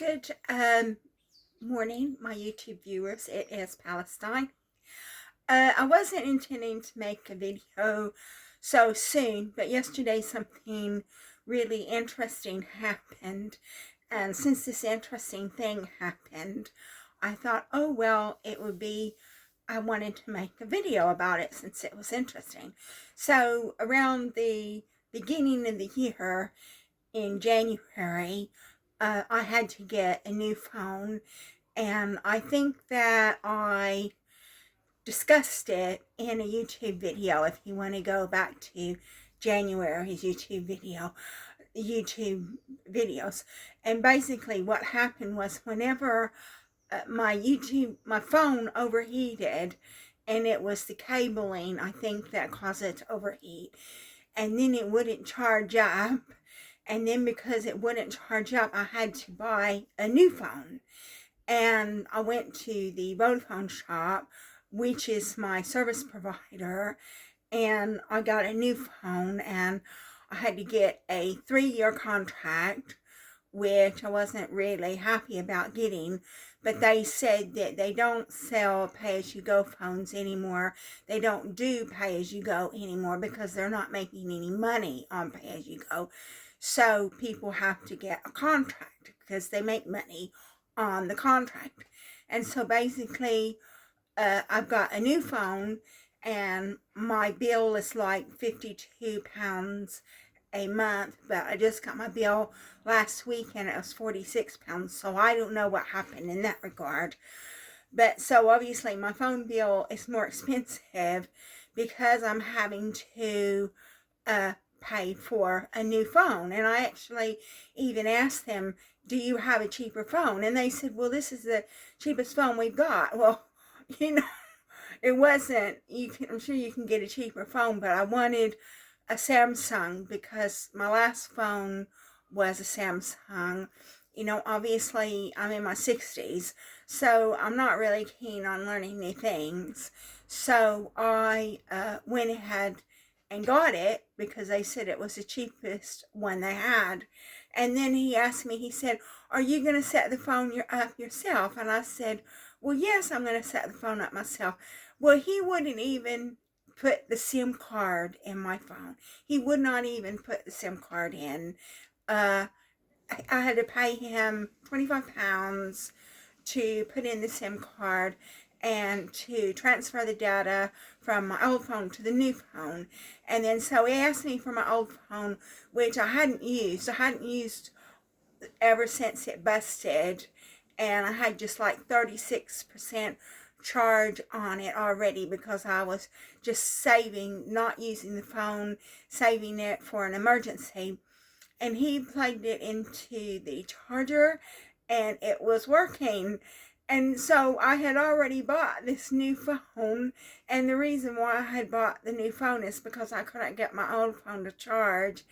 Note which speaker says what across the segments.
Speaker 1: Good morning, my YouTube viewers. It is Palestine. I wasn't intending to make a video so soon, but yesterday something really interesting happened. And since this interesting thing happened, I thought, oh, well, I wanted to make a video about it since it was interesting. So around the beginning of the year, in January, I had to get a new phone, and I think that I discussed it in a YouTube video. If you want to go back to January's YouTube videos, and basically what happened was whenever my phone overheated, and it was the cabling, I think, that caused it to overheat, and then it wouldn't charge up. And then because it wouldn't charge up, I had to buy a new phone. And I went to the Vodafone shop, which is my service provider, and I got a new phone, and I had to get a 3-year contract, which I wasn't really happy about getting, but they said that they don't sell pay-as-you-go phones anymore. They don't do pay-as-you-go anymore because they're not making any money on pay-as-you-go. So people have to get a contract because they make money on the contract. And so basically, I've got a new phone, and my bill is like £52 a month, but I just got my bill last week and it was £46, so I don't know what happened in that regard. But so obviously my phone bill is more expensive because I'm having to pay for a new phone. And I actually even asked them, do you have a cheaper phone? And they said, well, this is the cheapest phone we've got. Well, it wasn't. I'm sure you can get a cheaper phone, but I wanted a Samsung because my last phone was a Samsung. Obviously I'm in my 60s, so I'm not really keen on learning new things. So I went ahead and got it because they said it was the cheapest one they had. And then he asked me, he said, are you going to set the phone up yourself? And I said, well, yes, I'm going to set the phone up myself. Well, he wouldn't even put the SIM card in my phone. He would not even put the SIM card in. I had to pay him £25 to put in the SIM card and to transfer the data from my old phone to the new phone. And then so he asked me for my old phone, which I hadn't used. I hadn't used ever since it busted, and I had just like 36% charge on it already because I was just saving, not using the phone, saving it for an emergency. And he plugged it into the charger and it was working. And so I had already bought this new phone, and the reason why I had bought the new phone is because I couldn't get my old phone to charge,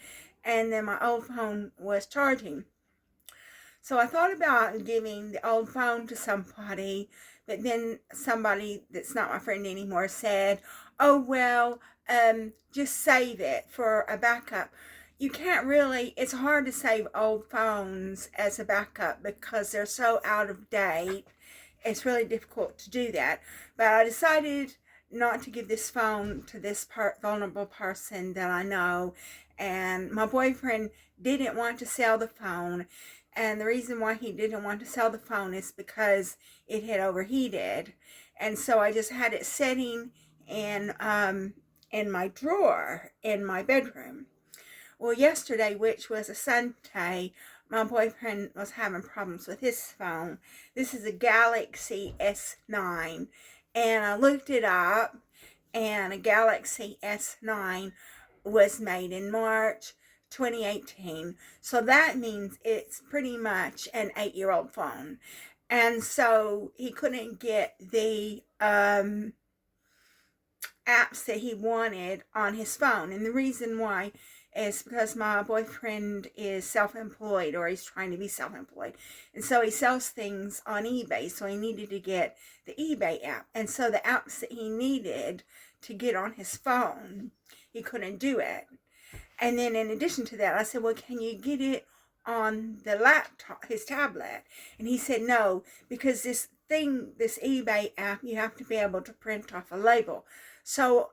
Speaker 1: and then my old phone was charging. So I thought about giving the old phone to somebody, but then somebody that's not my friend anymore said, oh, well, just save it for a backup. You can't really, it's hard to save old phones as a backup because they're so out of date. It's really difficult to do that. But I decided not to give this phone to this vulnerable person that I know. And my boyfriend didn't want to sell the phone. And the reason why he didn't want to sell the phone is because it had overheated. And so I just had it sitting in my drawer in my bedroom. Well, yesterday, which was a Sunday, my boyfriend was having problems with his phone. This is a Galaxy S9. And I looked it up, and a Galaxy S9 was made in March 2018. So that means it's pretty much an 8-year-old phone. And so he couldn't get the apps that he wanted on his phone. And the reason why is because my boyfriend is self-employed, or he's trying to be self-employed. And so he sells things on eBay. So he needed to get the eBay app. And so the apps that he needed to get on his phone, he couldn't do it. And then in addition to that, I said, well, can you get it on the laptop, his tablet. And he said no, because this eBay app, you have to be able to print off a label. So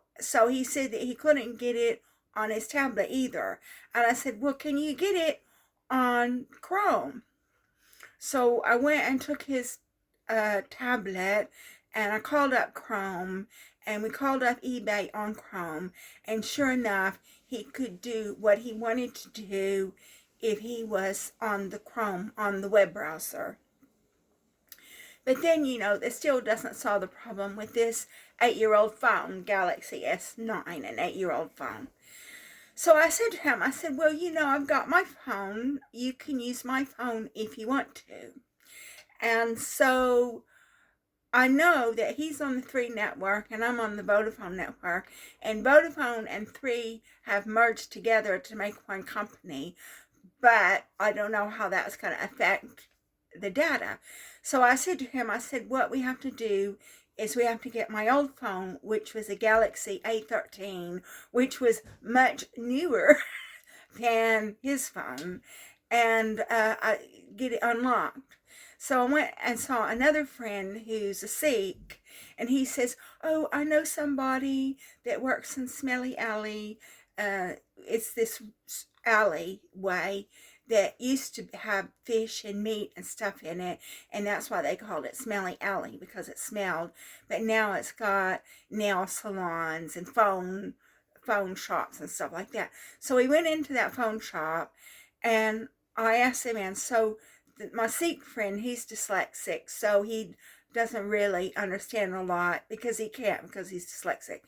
Speaker 1: he said that he couldn't get it on his tablet either. And I said, well, can you get it on Chrome? So I went and took his tablet, and I called up Chrome, and we called up eBay on Chrome, and sure enough, he could do what he wanted to do if he was on the Chrome, on the web browser. But then, you know, that still doesn't solve the problem with this 8-year-old phone, Galaxy S9, an 8-year-old phone. So I said to him, I said, well, you know, I've got my phone. You can use my phone if you want to. And so I know that he's on the 3 network and I'm on the Vodafone network. And Vodafone and 3 have merged together to make one company. But I don't know how that's going to affect the data. So I said to him, I said, what we have to do is we have to get my old phone, which was a Galaxy A13, which was much newer than his phone, and I get it unlocked. So I went and saw another friend who's a Sikh, and he says, oh, I know somebody that works in Smelly Alley. It's this alleyway that used to have fish and meat and stuff in it, and that's why they called it Smelly Alley, because it smelled. But now it's got nail salons and phone shops and stuff like that. So we went into that phone shop, and I asked him, and so my Sikh friend, he's dyslexic, so he doesn't really understand a lot because he can't, because he's dyslexic.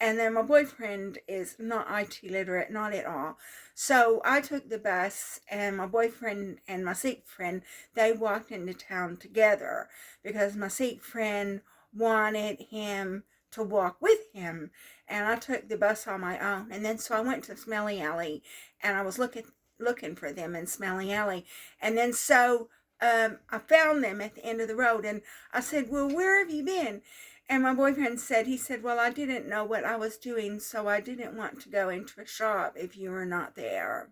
Speaker 1: And then my boyfriend is not IT literate, not at all. So I took the bus, and my boyfriend and my Sikh friend, they walked into town together because my Sikh friend wanted him to walk with him. And I took the bus on my own. And then so I went to Smelly Alley, and I was looking for them in Smelly Alley. And then so I found them at the end of the road, and I said, well, where have you been? And my boyfriend said, well, I didn't know what I was doing, so I didn't want to go into a shop if you were not there.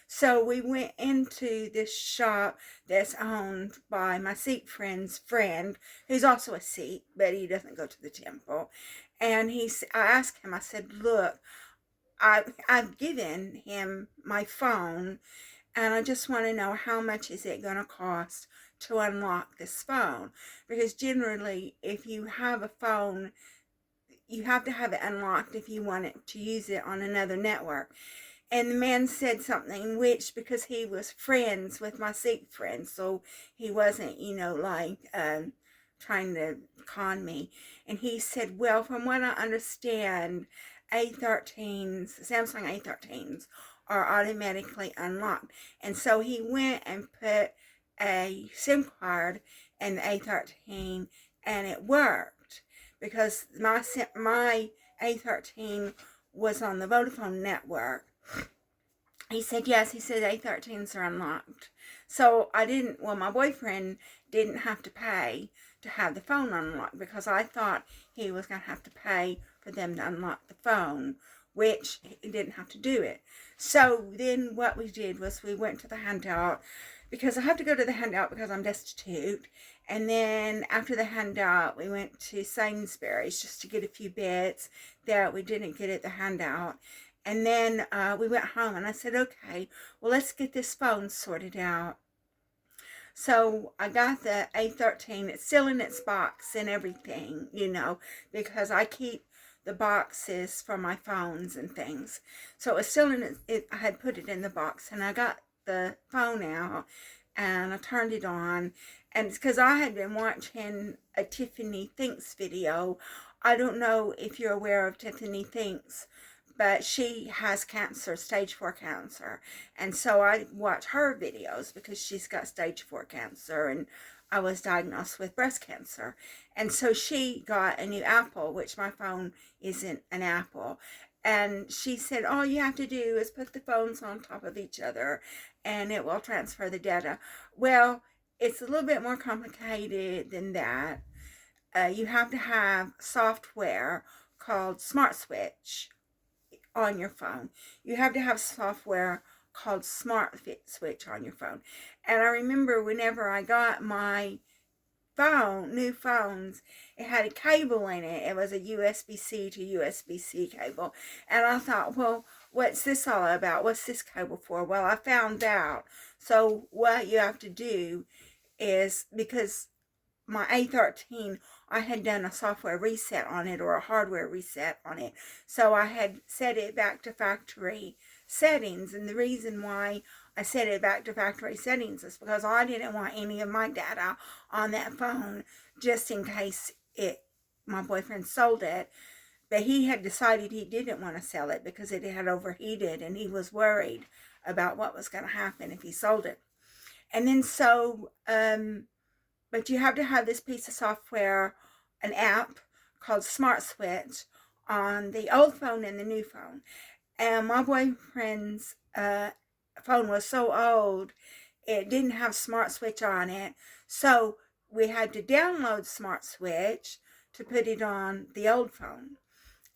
Speaker 1: So we went into this shop that's owned by my Sikh friend's friend, who's also a Sikh, but he doesn't go to the temple. And I asked him, I said, look, I've given him my phone, and I just want to know how much is it going to cost to unlock this phone, because generally if you have a phone, you have to have it unlocked if you want it to use it on another network. And the man said something, which, because he was friends with my Sikh friend, so he wasn't, you know, like trying to con me. And he said, well, from what I understand, A13s, Samsung A13s are automatically unlocked. And so he went and put a SIM card in the A13, and it worked, because my A13 was on the Vodafone network. He said, yes, he said A13s are unlocked. So my boyfriend didn't have to pay to have the phone unlocked, because I thought he was going to have to pay for them to unlock the phone, which he didn't have to do it. So then what we did was we went to the handout, because I have to go to the handout because I'm destitute. And then after the handout, we went to Sainsbury's just to get a few bits that we didn't get at the handout. And then we went home, and I said, okay, well, let's get this phone sorted out. So I got the A13. It's still in its box and everything, you know, because I keep the boxes for my phones and things. So it was still in it. I had put it in the box, and I got the phone out, and I turned it on, and it's because I had been watching a Tiffany Thinks video. I don't know if you're aware of Tiffany Thinks, but she has cancer, stage 4 cancer, and so I watch her videos because she's got stage 4 cancer, and I was diagnosed with breast cancer. And so she got a new Apple, which my phone isn't an Apple. And she said, all you have to do is put the phones on top of each other and it will transfer the data. Well, it's a little bit more complicated than that. You have to have software called SmartSwitch on your phone. You have to have software called Smart Fit Switch on your phone. And I remember whenever I got my new phones, it had a cable in it. It was a USB-C to USB-C cable. And I thought, well, what's this all about? What's this cable for? Well, I found out. So what you have to do is, because my A13, I had done a software reset on it, or a hardware reset on it. So I had set it back to factory settings. And the reason why I set it back to factory settings is because I didn't want any of my data on that phone, just in case my boyfriend sold it. But he had decided he didn't want to sell it because it had overheated, and he was worried about what was going to happen if he sold it. And then but you have to have this piece of software, an app called Smart Switch, on the old phone and the new phone. And my boyfriend's phone was so old, it didn't have Smart Switch on it. So we had to download Smart Switch to put it on the old phone.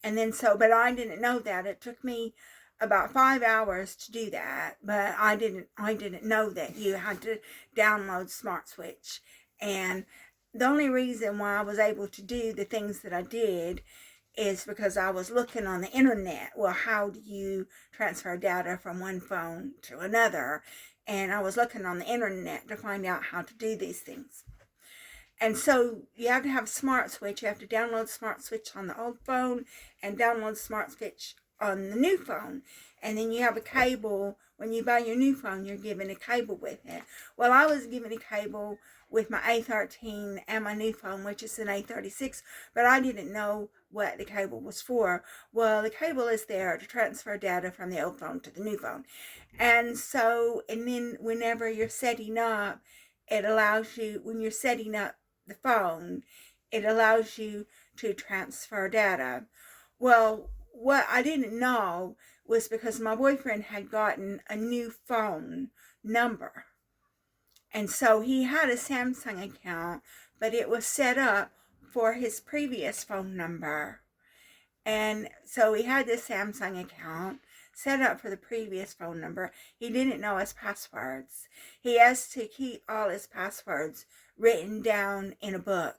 Speaker 1: And then but I didn't know that. It took me about 5 hours to do that, but I didn't know that you had to download Smart Switch. And the only reason why I was able to do the things that I did is because I was looking on the internet. Well, how do you transfer data from one phone to another? And I was looking on the internet to find out how to do these things. And so you have to have Smart Switch. You have to download Smart Switch on the old phone and download Smart Switch on the new phone. And then you have a cable. When you buy your new phone, you're given a cable with it. Well, I was given a cable with my A13 and my new phone, which is an A36, but I didn't know what the cable was for. Well, the cable is there to transfer data from the old phone to the new phone. And then whenever you're setting up, it allows you, when you're setting up the phone, it allows you to transfer data. Well, what I didn't know was because my boyfriend had gotten a new phone number. And so he had a Samsung account, but it was set up for his previous phone number. And so he had this Samsung account set up for the previous phone number. He didn't know his passwords. He has to keep all his passwords written down in a book.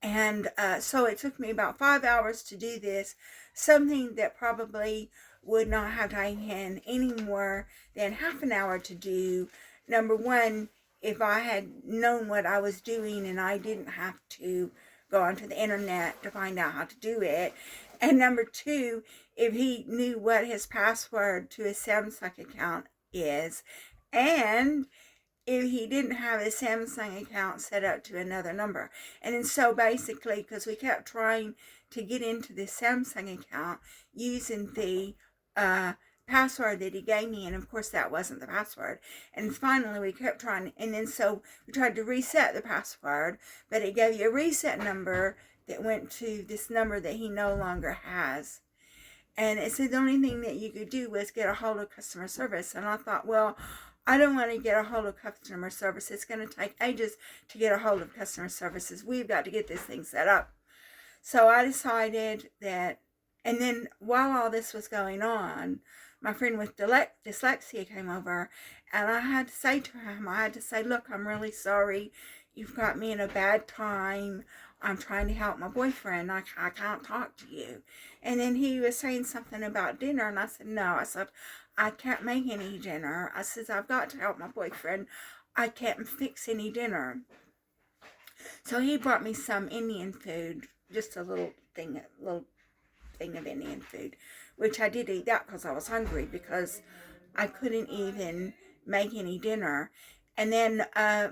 Speaker 1: And so it took me about 5 hours to do this, something that probably would not have taken any more than half an hour to do. Number one, if I had known what I was doing and I didn't have to go onto the internet to find out how to do it. And number two, if he knew what his password to his Samsung account is, and if he didn't have his Samsung account set up to another number. And then so basically, because we kept trying to get into the Samsung account using the password that he gave me, and of course that wasn't the password. And finally we kept trying, and then so we tried to reset the password, but it gave you a reset number that went to this number that he no longer has. And it said the only thing that you could do was get a hold of customer service. And I thought, well, I don't want to get a hold of customer service. It's going to take ages to get a hold of customer services. We've got to get this thing set up. So I decided that, and then while all this was going on, my friend with dyslexia came over, and I had to say to him, look, I'm really sorry. You've got me in a bad time. I'm trying to help my boyfriend. I can't talk to you. And then he was saying something about dinner, and I said, no. I said, I can't make any dinner. I said, I've got to help my boyfriend. I can't fix any dinner. So he brought me some Indian food, just a little thing of Indian food, which I did eat that because I was hungry, because I couldn't even make any dinner. And then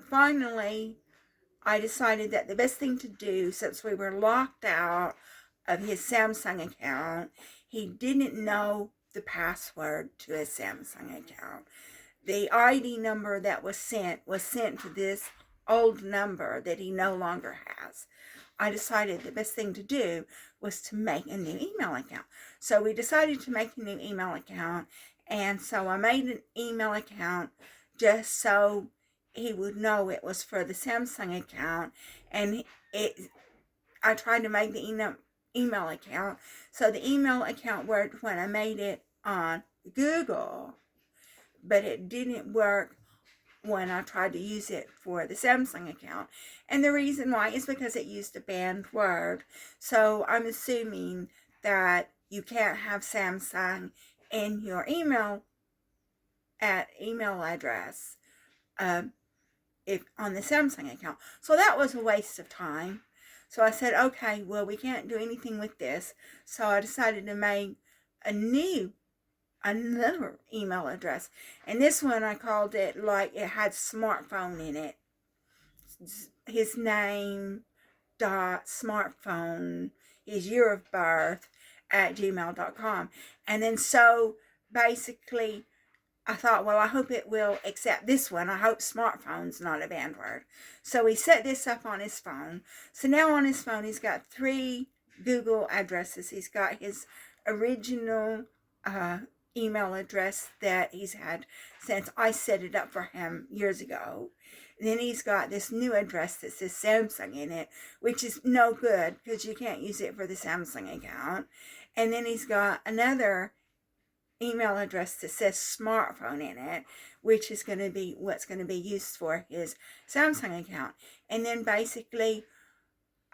Speaker 1: finally, I decided that the best thing to do, since we were locked out of his Samsung account, he didn't know the password to his Samsung account. The ID number that was sent to this old number that he no longer has. I decided the best thing to do was to make a new email account. So we decided to make a new email account, and so I made an email account just so he would know it was for the Samsung account. And I tried to make the email account, so the email account worked when I made it on Google, but it didn't work when I tried to use it for the Samsung account. And the reason why is because it used a banned word. So I'm assuming that you can't have Samsung in your email address if on the Samsung account. So that was a waste of time. So I said, okay, well, we can't do anything with this. So I decided to make another email address. And this one I called it like it had smartphone in it. His name dot smartphone, his year of birth at gmail.com. And then so basically I thought, well, I hope it will accept this one. I hope smartphone's not a banned word. So he set this up on his phone. So now on his phone, he's got 3 Google addresses. He's got his original email address that he's had since I set it up for him years ago. And then he's got this new address that says Samsung in it, which is no good because you can't use it for the Samsung account. And then he's got another email address that says smartphone in it, which is going to be what's going to be used for his Samsung account. And then basically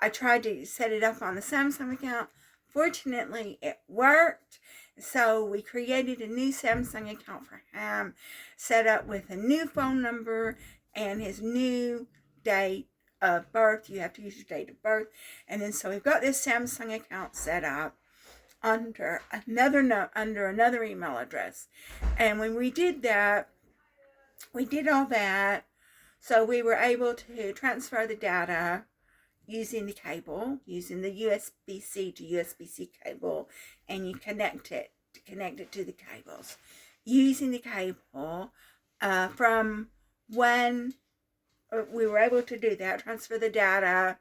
Speaker 1: I tried to set it up on the Samsung account. Fortunately, it worked. So we created a new Samsung account for him, set up with a new phone number and his new date of birth. You have to use your date of birth. And then so we've got this Samsung account set up under another email address. And when we did that, we did all that. So we were able to transfer the data using the cable, using the USB-C to USB-C cable, and you connect it to the cables. Using the cable from when we were able to do that, transfer the data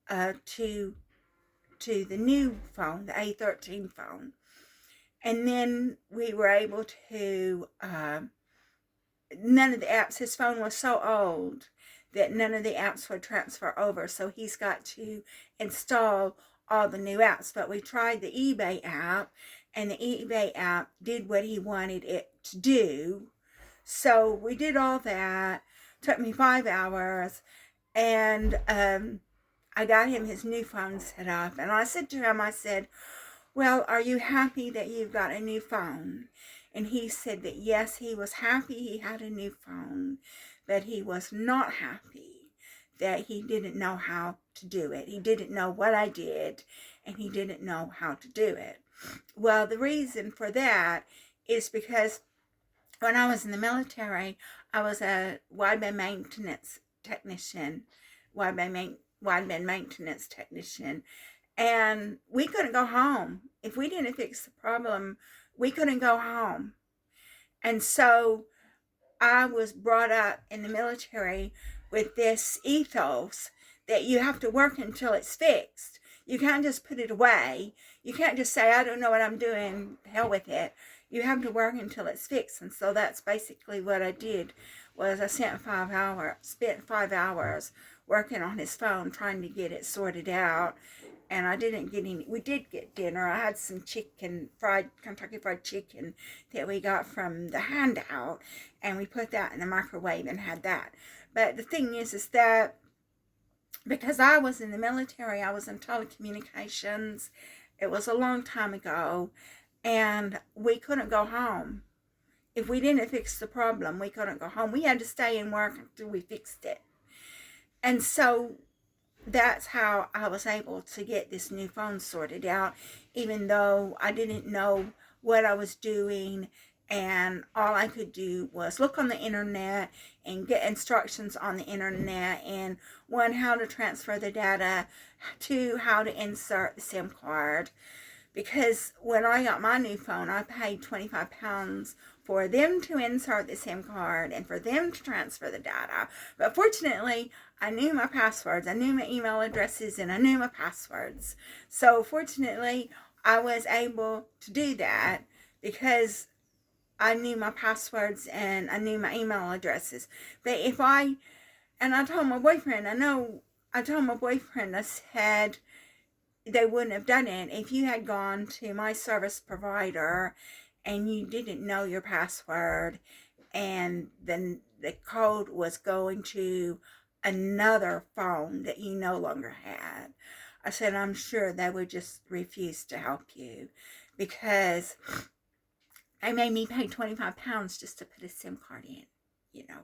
Speaker 1: to the new phone, the A13 phone. And then we were able to, none of the apps, his phone was so old that none of the apps would transfer over. So he's got to install all the new apps. But we tried the eBay app, and the eBay app did what he wanted it to do. So we did all that. Took me 5 hours, and I got him his new phone set up. And I said to him, I said, well, are you happy that you've got a new phone? And he said that yes, he was happy he had a new phone, but he was not happy that he didn't know how to do it. He didn't know what I did, and he didn't know how to do it. Well, the reason for that is because when I was in the military, I was a wideband maintenance technician, and we couldn't go home. If we didn't fix the problem, we couldn't go home. And so I was brought up in the military with this ethos that you have to work until it's fixed. You can't just put it away. You can't just say, I don't know what I'm doing, hell with it. You have to work until it's fixed. And so that's basically what I did, was I spent 5 hours working on his phone, trying to get it sorted out. And I didn't get any, we did get dinner. I had some Kentucky Fried Chicken that we got from the handout, and we put that in the microwave and had that. But the thing is that because I was in the military, I was in telecommunications. It was a long time ago, and we couldn't go home. If we didn't fix the problem, we couldn't go home. We had to stay and work until we fixed it. And so that's how I was able to get this new phone sorted out, even though I didn't know what I was doing, and all I could do was look on the internet and get instructions on the internet, and 1, how to transfer the data, 2, how to insert the SIM card. Because when I got my new phone, I paid £25 for them to insert the SIM card and for them to transfer the data. But fortunately, I knew my passwords, I knew my email addresses, and I knew my passwords. So fortunately, I was able to do that because I knew my passwords and I knew my email addresses. But I told my boyfriend, I said, they wouldn't have done it if you had gone to my service provider and you didn't know your password and then the code was going to another phone that you no longer had. I said, I'm sure they would just refuse to help you, because they made me pay £25 just to put a SIM card in, you know.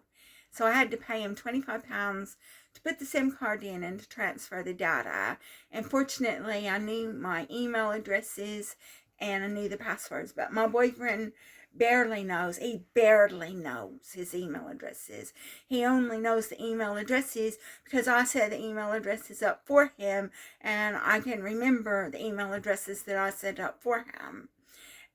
Speaker 1: So I had to pay him £25 to put the SIM card in and to transfer the data. And fortunately, I knew my email addresses and I knew the passwords. But my boyfriend barely knows. He barely knows his email addresses. He only knows the email addresses because I set the email addresses up for him, and I can remember the email addresses that I set up for him.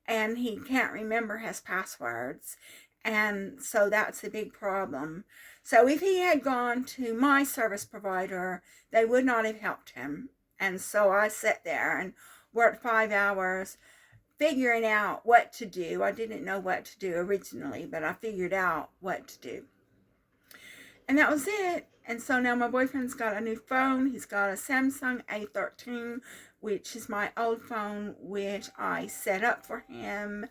Speaker 1: And he can't remember his passwords. And so that's a big problem. So if he had gone to my service provider, they would not have helped him. And so I sat there and worked 5 hours figuring out what to do. I didn't know what to do originally, but I figured out what to do. And that was it. And so now my boyfriend's got a new phone. He's got a Samsung A13, which is my old phone, which I set up for him.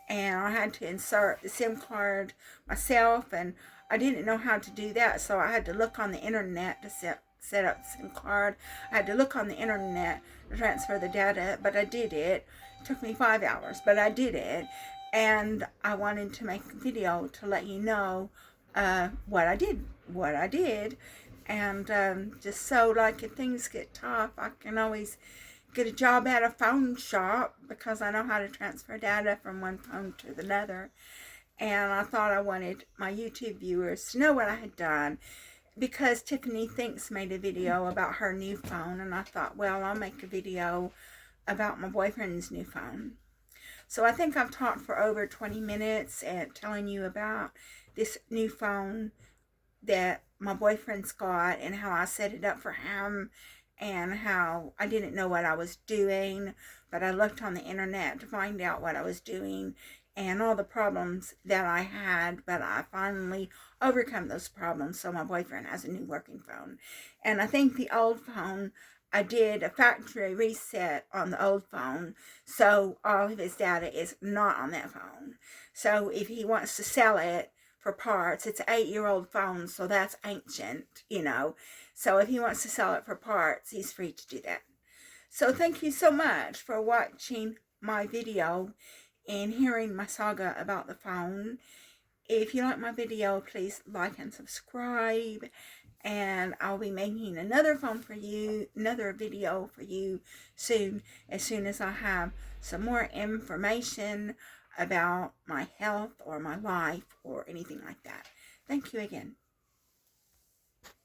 Speaker 1: And I had to insert the SIM card myself, and I didn't know how to do that, so I had to look on the internet to set up the SIM card. I had to look on the internet to transfer the data, but I did it. It took me 5 hours, but I did it. And I wanted to make a video to let you know what I did. And just so, like, if things get tough, I can always get a job at a phone shop because I know how to transfer data from one phone to another. And I thought I wanted my YouTube viewers to know what I had done, because Tiffany Thinks made a video about her new phone, and I thought, well, I'll make a video about my boyfriend's new phone. So I think I've talked for over 20 minutes and telling you about this new phone that my boyfriend's got and how I set it up for him, and how I didn't know what I was doing, but I looked on the internet to find out what I was doing and all the problems that I had, but I finally overcome those problems, so my boyfriend has a new working phone. And I think the old phone, I did a factory reset on the old phone, so all of his data is not on that phone. So if he wants to sell it for parts, it's an 8-year-old phone, so that's ancient, you know. So if he wants to sell it for parts, he's free to do that. So thank you so much for watching my video and hearing my saga about the phone. If you like my video, please like and subscribe. And I'll be making another video for you soon as I have some more information about my health or my life or anything like that. Thank you again.